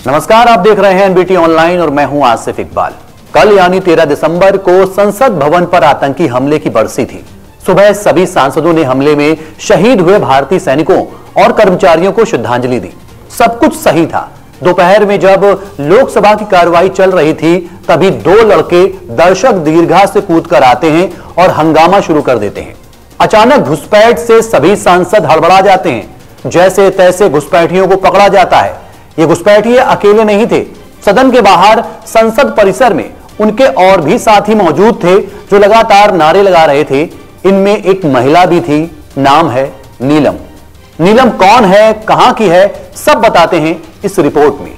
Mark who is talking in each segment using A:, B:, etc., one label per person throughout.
A: नमस्कार, आप देख रहे हैं एनबीटी ऑनलाइन और मैं हूं आसिफ इकबाल। कल यानी 13 दिसंबर को संसद भवन पर आतंकी हमले की बरसी थी। सुबह सभी सांसदों ने हमले में शहीद हुए भारतीय सैनिकों और कर्मचारियों को श्रद्धांजलि दी। सब कुछ सही था। दोपहर में जब लोकसभा की कार्रवाई चल रही थी, तभी दो लड़के दर्शक दीर्घा से कूदकर आते हैं और हंगामा शुरू कर देते हैं। अचानक घुसपैठ से सभी सांसद हड़बड़ा जाते हैं। जैसे तैसे घुसपैठियों को पकड़ा जाता है। ये घुसपैठिए अकेले नहीं थे। सदन के बाहर संसद परिसर में उनके और भी साथी मौजूद थे जो लगातार नारे लगा रहे थे। इनमें एक महिला भी थी, नाम है नीलम। नीलम कौन है, कहां की है, सब बताते हैं इस रिपोर्ट में।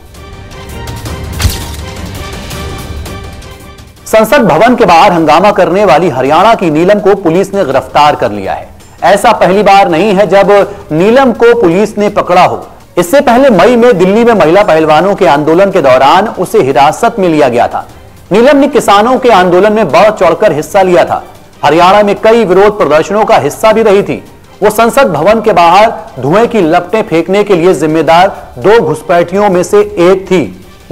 A: संसद भवन के बाहर हंगामा करने वाली हरियाणा की नीलम को पुलिस ने गिरफ्तार कर लिया है। ऐसा पहली बार नहीं है जब नीलम को पुलिस ने पकड़ा हो। इससे पहले मई में दिल्ली में महिला पहलवानों के आंदोलन के दौरान उसे हिरासत में लिया गया था। नीलम ने किसानों के आंदोलन में बढ़ चढ़कर हिस्सा लिया था। हरियाणा में कई विरोध प्रदर्शनों का हिस्सा भी रही थी। वो संसद भवन के बाहर धुएं की लपटें फेंकने के लिए जिम्मेदार दो घुसपैठियों में से एक थी।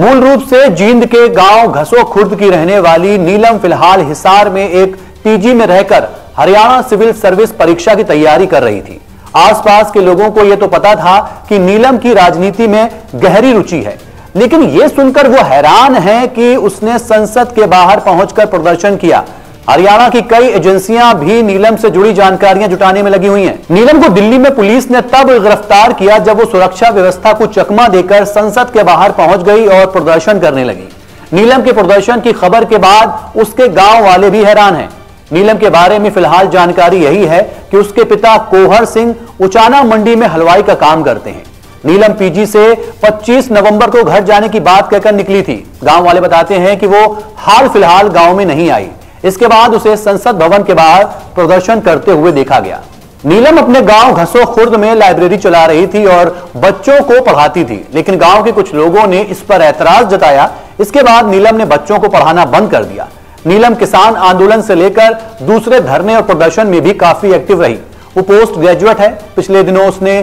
A: मूल रूप से जींद के गांव घसो खुर्द की रहने वाली नीलम फिलहाल हिसार में एक पीजी में रहकर हरियाणा सिविल सर्विस परीक्षा की तैयारी कर रही थी। आसपास के लोगों को यह तो पता था कि नीलम की राजनीति में गहरी रुचि है, लेकिन यह सुनकर वो हैरान है कि उसने संसद के बाहर पहुंचकर प्रदर्शन किया। हरियाणा की कई एजेंसियां भी नीलम से जुड़ी जानकारियां जुटाने में लगी हुई हैं। नीलम को दिल्ली में पुलिस ने तब गिरफ्तार किया जब वो सुरक्षा व्यवस्था को चकमा देकर संसद के बाहर पहुंच गई और प्रदर्शन करने लगी। नीलम के प्रदर्शन की खबर के बाद उसके गांव वाले भी हैरान हैं। नीलम के बारे में फिलहाल जानकारी यही है कि उसके पिता कोहर सिंह उचाना मंडी में हलवाई का काम करते हैं। नीलम पीजी से 25 नवंबर को घर जाने की बात कहकर निकली थी। गांव वाले बताते हैं कि वो हाल फिलहाल गांव में नहीं आई। इसके बाद उसे संसद भवन के बाहर प्रदर्शन करते हुए देखा गया। नीलम अपने गांव घसो खुर्द में लाइब्रेरी चला रही थी और बच्चों को पढ़ाती थी, लेकिन गांव के कुछ लोगों ने इस पर ऐतराज जताया। इसके बाद नीलम ने बच्चों को पढ़ाना बंद कर दिया। नीलम किसान आंदोलन से लेकर दूसरे धरने और प्रदर्शन में भी काफी एक्टिव रही। वो पोस्ट ग्रेजुएट है। पिछले दिनों उसने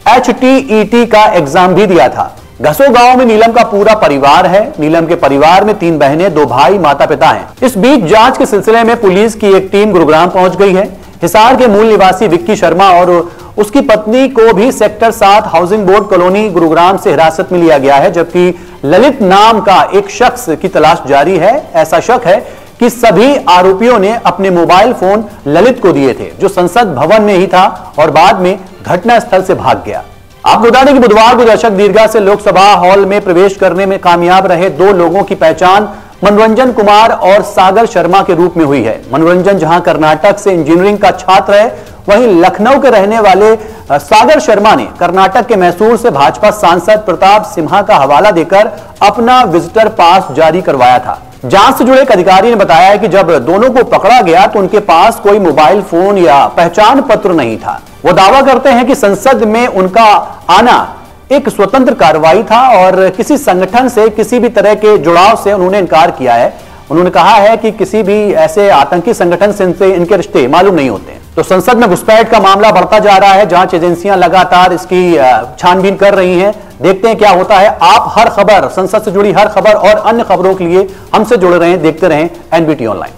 A: HTET का एग्जाम भी दिया था। घसो गांव में नीलम का पूरा परिवार है। नीलम के परिवार में 3 बहनें, 2 भाई, माता पिता हैं। इस बीच जांच के सिलसिले में पुलिस की एक टीम गुरुग्राम पहुंच गई है। हिसार के मूल निवासी विक्की शर्मा और उसकी पत्नी को भी sector 7 housing board colony Gurugram से हिरासत में लिया गया है, जबकि ललित नाम का एक शख्स की तलाश जारी है। ऐसा शक है कि सभी आरोपियों ने अपने मोबाइल फोन ललित को दिए थे, जो संसद भवन में ही था और बाद में घटनास्थल से भाग गया। आपको बता दें कि बुधवार को दर्शक दीर्घा से लोकसभा हॉल में प्रवेश करने में कामयाब रहे 2 लोगों की पहचान मनोरंजन कुमार और सागर शर्मा के रूप में हुई है। मनोरंजन जहां कर्नाटक से इंजीनियरिंग का छात्र है, वहीं लखनऊ के रहने वाले सागर शर्मा ने कर्नाटक के मैसूर से भाजपा सांसद प्रताप सिम्हा का हवाला देकर अपना विजिटर पास जारी करवाया था। जांच से जुड़े एक अधिकारी ने बताया कि जब दोनों को पकड़ा गया तो उनके पास कोई मोबाइल फोन या पहचान पत्र नहीं था। वो दावा करते हैं कि संसद में उनका आना एक स्वतंत्र कार्रवाई था और किसी संगठन से किसी भी तरह के जुड़ाव से उन्होंने इनकार किया है। उन्होंने कहा है कि किसी भी ऐसे आतंकी संगठन से इनके रिश्ते मालूम नहीं होते। तो संसद में घुसपैठ का मामला बढ़ता जा रहा है। जांच एजेंसियां लगातार इसकी छानबीन कर रही हैं। देखते हैं क्या होता है। आप हर खबर, संसद से जुड़ी हर खबर और अन्य खबरों के लिए हमसे जुड़े रहें, देखते रहें एनबीटी ऑनलाइन।